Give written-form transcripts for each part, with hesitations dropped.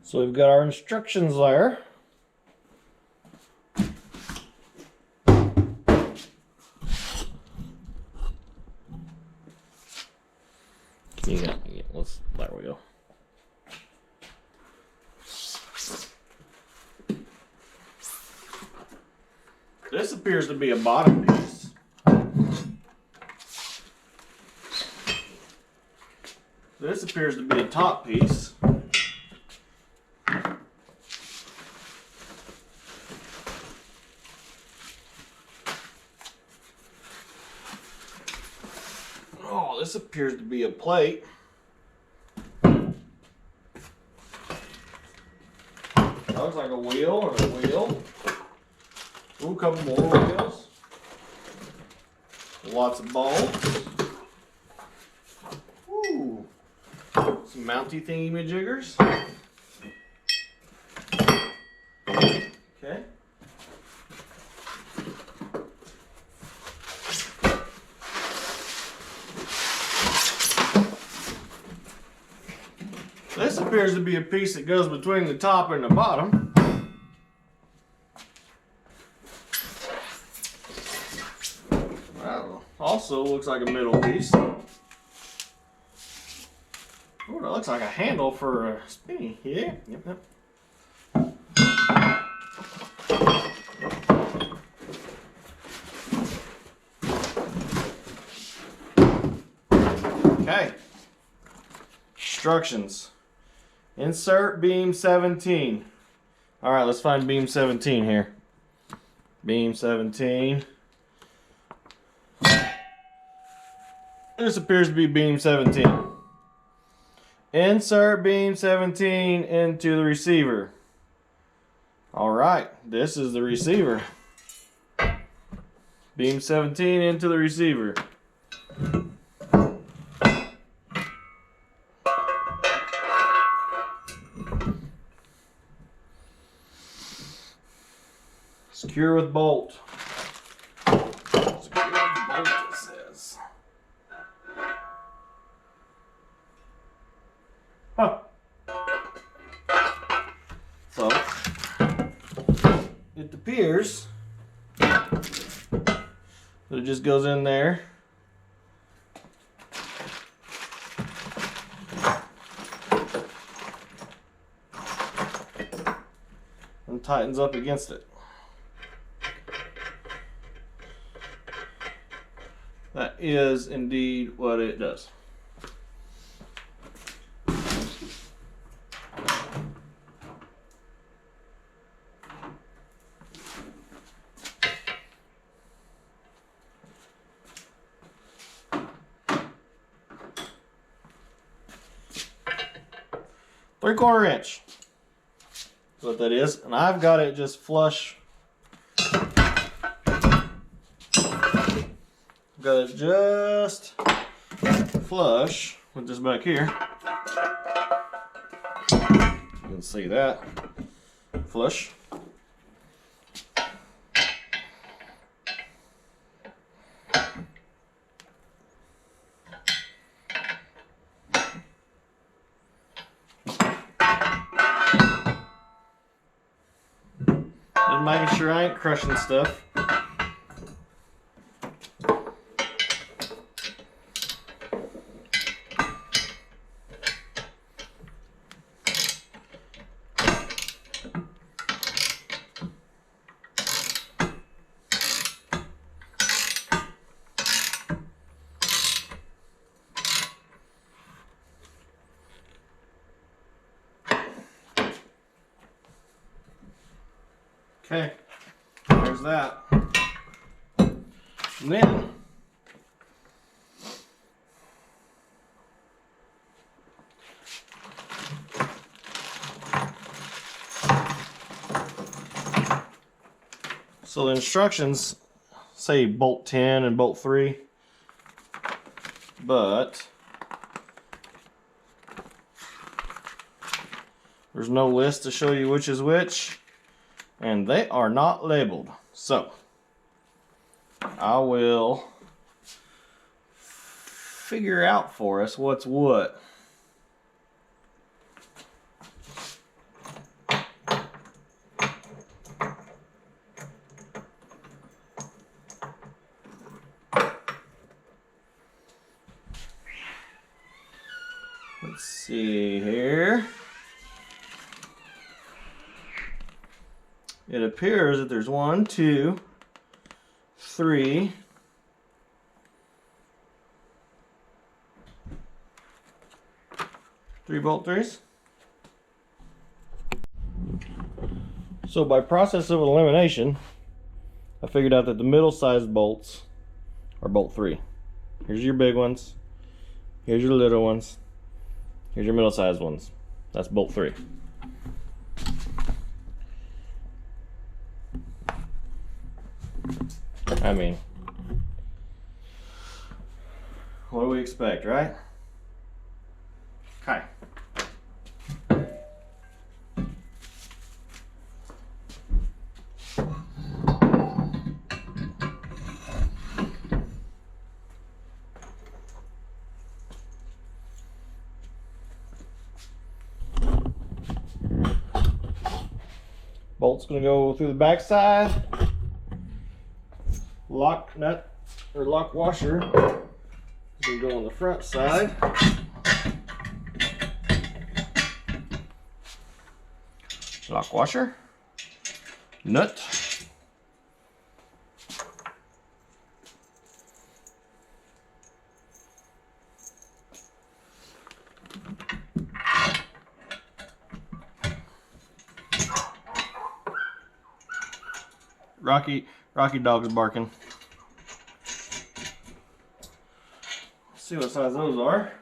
So we've got our instructions there. Yeah, there we go. This appears to be a bottom piece. This appears to be a top piece. Oh, this appears to be a plate. Looks like a wheel or a wheel. Ooh, a couple more wheels. Lots of bolts. Ooh. Some mounty thingy-majiggers. Okay. This appears to be a piece that goes between the top and the bottom. Well, also looks like a middle piece. Oh, that looks like a handle for a spinny. Yeah, yep. Okay. Instructions. Insert beam 17. Alright, let's find beam 17 here. Beam 17. This appears to be beam 17. Insert beam 17 into the receiver. Alright, this is the receiver. Beam 17 into the receiver. Secure with bolt. Secure with bolt, it says. Huh. So, it appears that it just goes in there. And tightens up against it. That is indeed what it does. Three-quarter inch is what that is, and I've got it just flush. Got it just flush with this back here. You can see that. Flush. Just making sure I ain't crushing stuff. Okay, there's that. And then so the instructions say bolt 10 and bolt 3, but there's no list to show you which is which. And they are not labeled. So I will figure out for us what's what. see here. It appears that there's 1, 2, 3, 3 bolt threes. So by process of elimination, I figured out that the middle sized bolts are bolt 3. Here's your big ones. Here's your little ones. Here's your middle sized ones. That's bolt 3. I mean, what do we expect, right? Okay. Bolt's gonna go through the back side. Lock nut or lock washer is gonna go on the front side. Lock washer, nut, Rocky dog's barking. Let's see what size those are.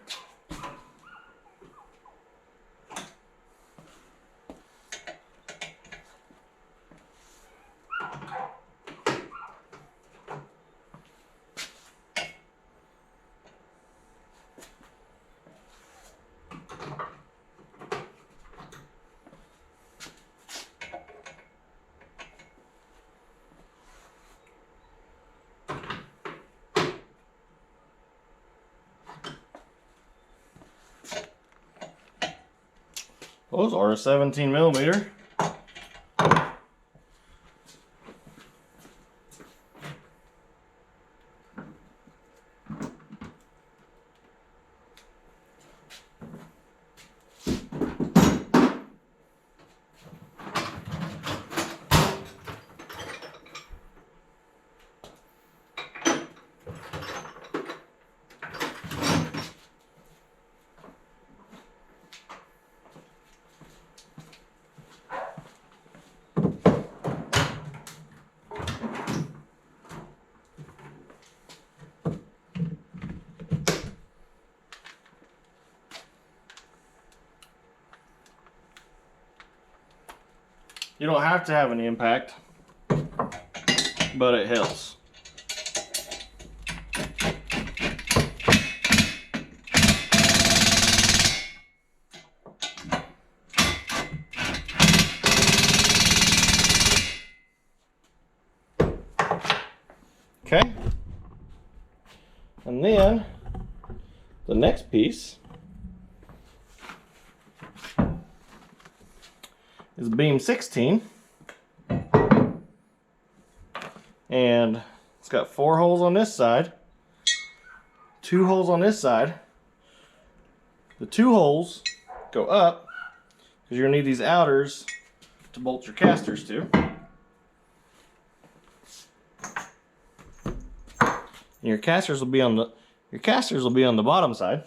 Those are a 17 millimeter. You don't have to have an impact, but it helps. Okay, and then the next piece is beam 16, and it's got 4 holes on this side, 2 holes on this side. The 2 holes go up because you're gonna need these outers to bolt your casters to. And your casters will be on the bottom side.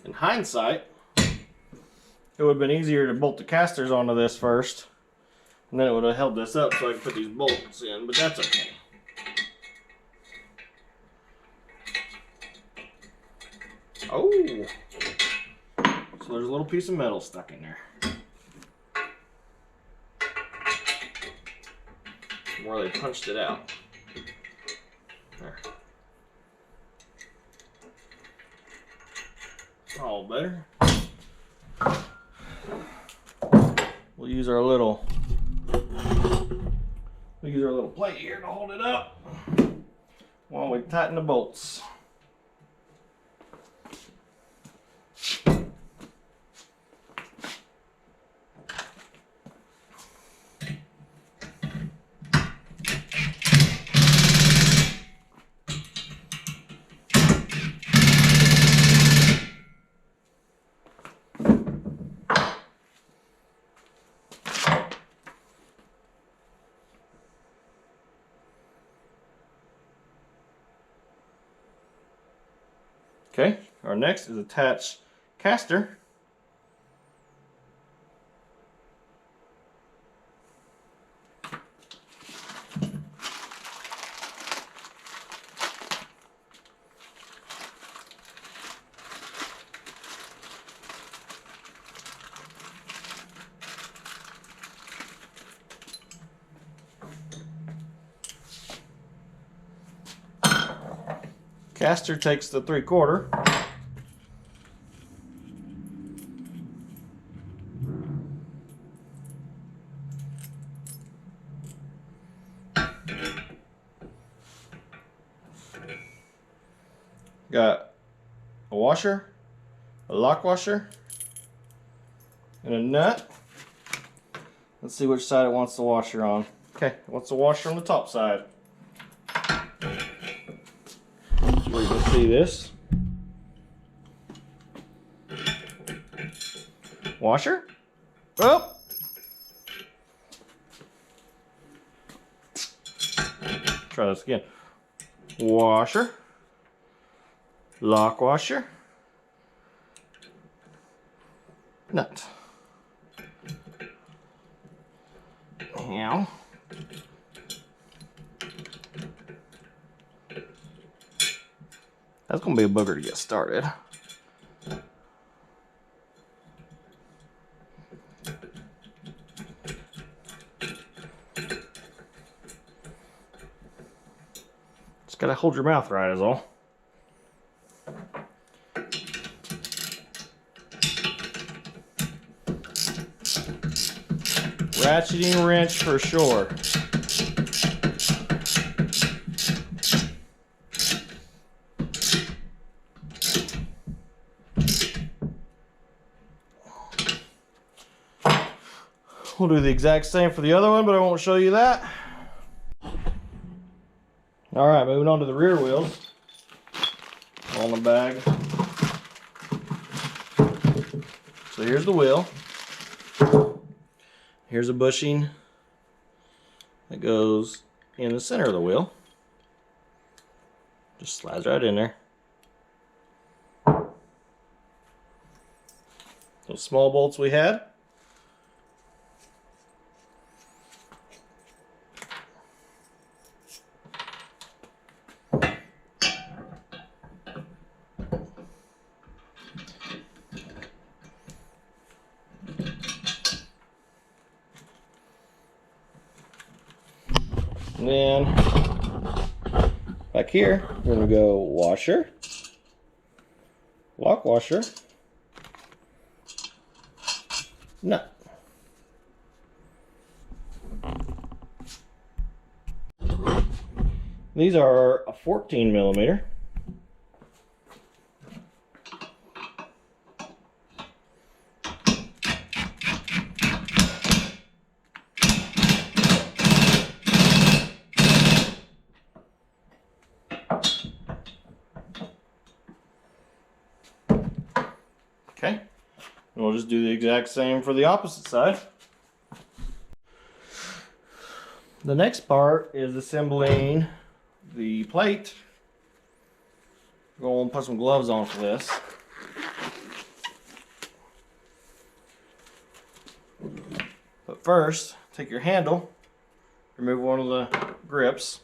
In hindsight, it would have been easier to bolt the casters onto this first, and then it would have held this up so I could put these bolts in, but that's okay. Oh, so there's a little piece of metal stuck in there where they punched it out. There. All better. We'll use our little plate here to hold it up while we tighten the bolts. Okay, our next is attach caster. Caster takes the 3/4. Got a washer, a lock washer, and a nut. Let's see which side it wants the washer on. Okay, it wants the washer on the top side. So you can see this. Washer. Oh! Try this again. Washer. Lock washer. Nut. Now. That's gonna be a booger to get started. Just gotta hold your mouth right is all. Ratcheting wrench for sure. We'll do the exact same for the other one, but I won't show you that. All right, moving on to the rear wheels. On the bag. So here's the wheel. Here's a bushing that goes in the center of the wheel. Just slides right in there. Those small bolts we had. And then back here, we're going to go washer, lock washer, nut. These are a 14 millimeter. Okay, and we'll just do the exact same for the opposite side. The next part is assembling the plate. Go and put some gloves on for this. But first, take your handle, remove one of the grips,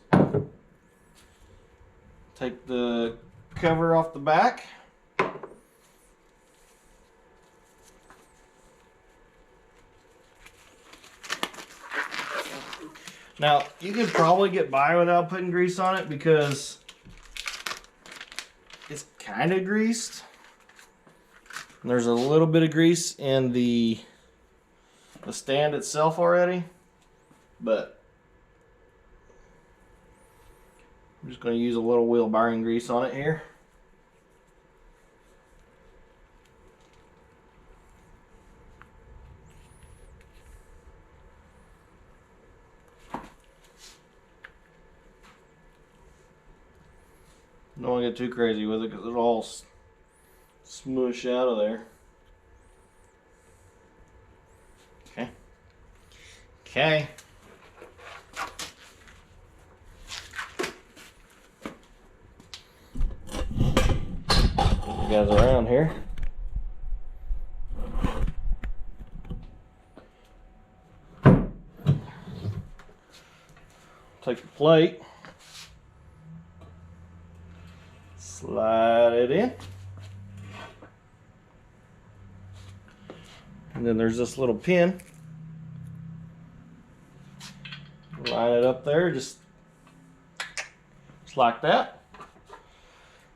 take the cover off the back. Now, you could probably get by without putting grease on it because it's kind of greased. And there's a little bit of grease in the stand itself already, but I'm just going to use a little wheel bearing grease on it here. Don't want to get too crazy with it because it'll all smoosh out of there. Okay. Okay. guys around here. Take the plate, slide it in, and then there's this little pin. Line it up there, just like that.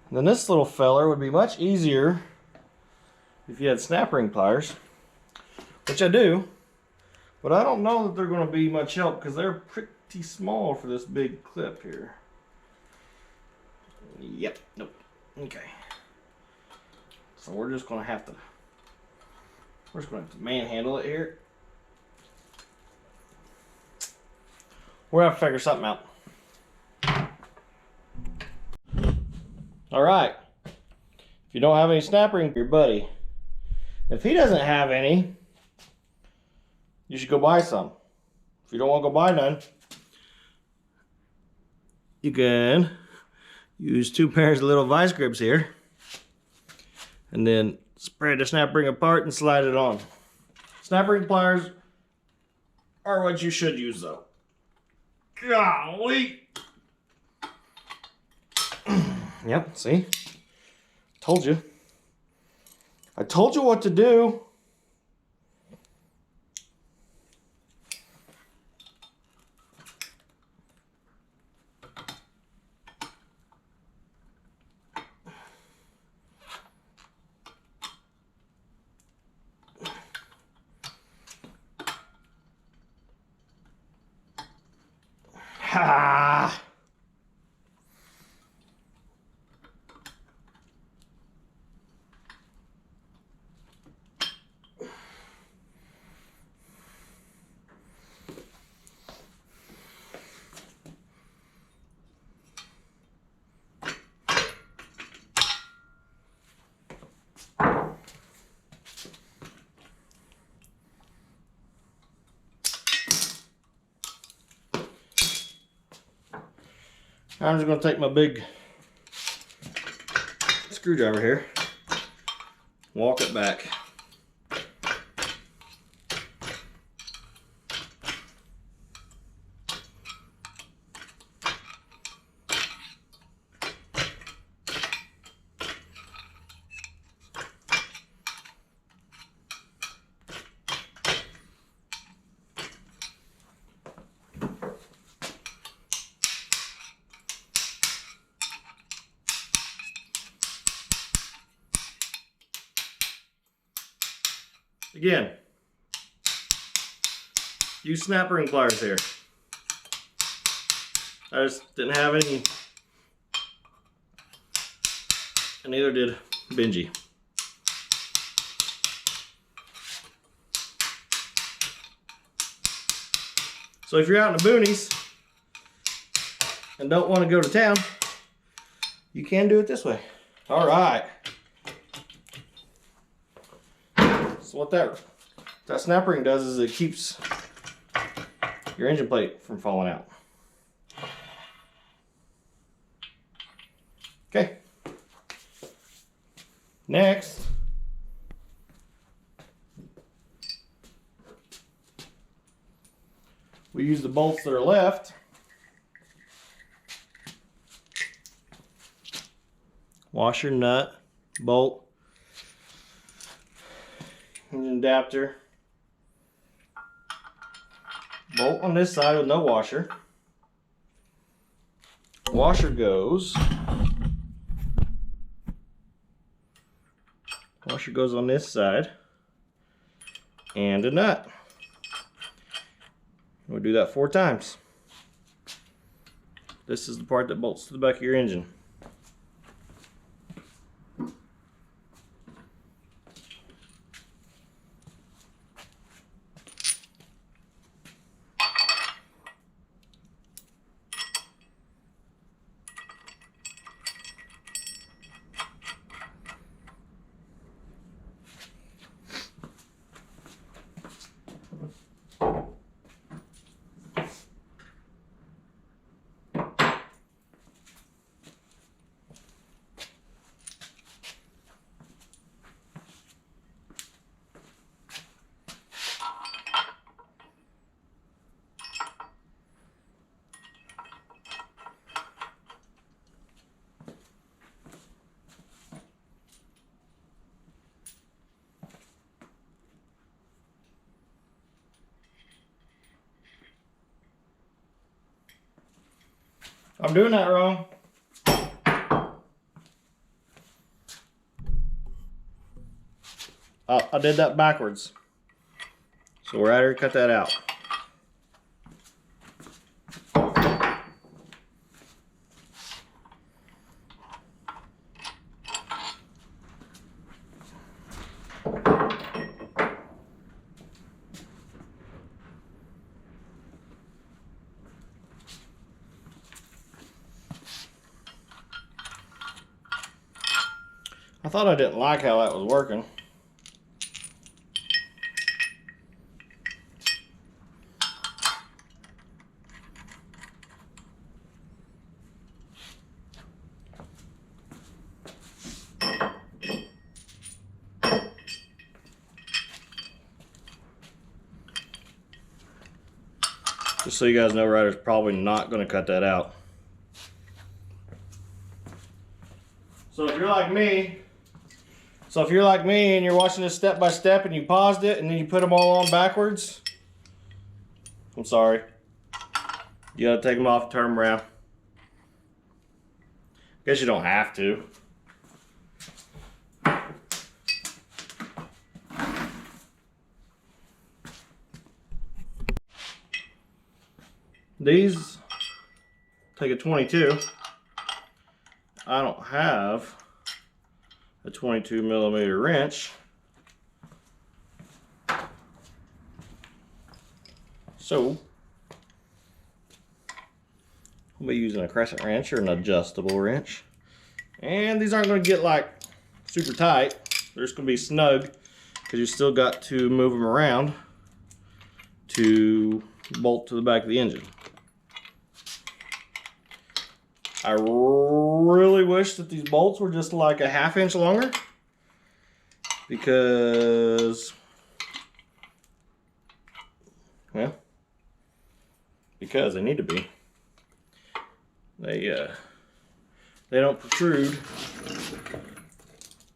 And then this little feller would be much easier if you had snap ring pliers, which I do, but I don't know that they're going to be much help because they're pretty small for this big clip here. Yep, nope. Okay. So we're just going to have to manhandle it here. We're going to have to figure something out. All right. If you don't have any snap ring for your buddy, if he doesn't have any, you should go buy some. If you don't want to go buy none, you can use 2 pairs of little vice grips here and then spread the snap ring apart and slide it on. Snap ring pliers are what you should use though. Golly! Yep, see? Told you. I told you what to do. Ha! I'm just going to take my big screwdriver here, walk it back. Again, use snap ring pliers here. I just didn't have any, and neither did Benji. So if you're out in the boonies and don't want to go to town, you can do it this way. All right. So what that snap ring does is it keeps your engine plate from falling out. Okay. Next, we use the bolts that are left. Washer, nut, bolt, engine adapter. Bolt on this side with no washer. Washer goes. Washer goes on this side. And a nut. We'll do that 4 times. This is the part that bolts to the back of your engine. I'm doing that wrong. I did that backwards. So we're out here to cut that out. I thought I didn't like how that was working. Just so you guys know, Ryder's probably not going to cut that out. So if you're like me, and you're watching this step by step and you paused it and then you put them all on backwards, I'm sorry. You gotta take them off and turn them around. Guess you don't have to. These take a 22. I don't have a 22 millimeter wrench, so I'll be using a crescent wrench or an adjustable wrench. And these aren't going to get like super tight. They're just going to be snug because you still got to move them around to bolt to the back of the engine. I really wish that these bolts were just like a ½ inch longer, because, well, because they need to be. They don't protrude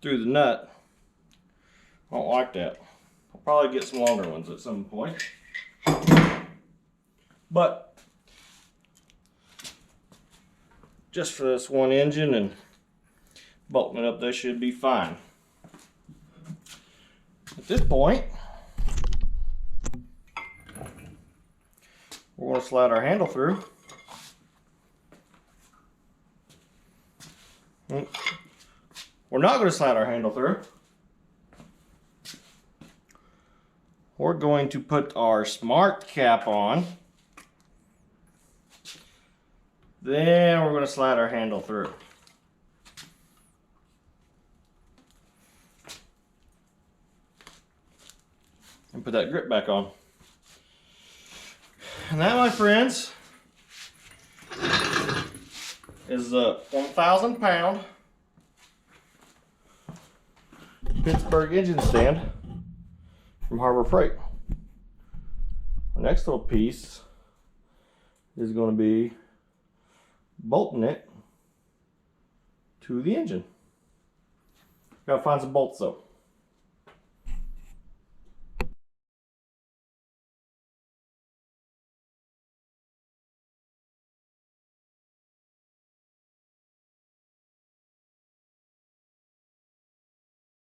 through the nut. I don't like that. I'll probably get some longer ones at some point. But just for this one engine and bolting it up, they should be fine. At this point, we're going to slide our handle through. We're not going to slide our handle through. We're going to put our smart cap on. Then we're going to slide our handle through. And put that grip back on. And that, my friends, is a 1,000 pound Pittsburgh engine stand from Harbor Freight. Our next little piece is going to be bolting it to the engine. Gotta find some bolts though.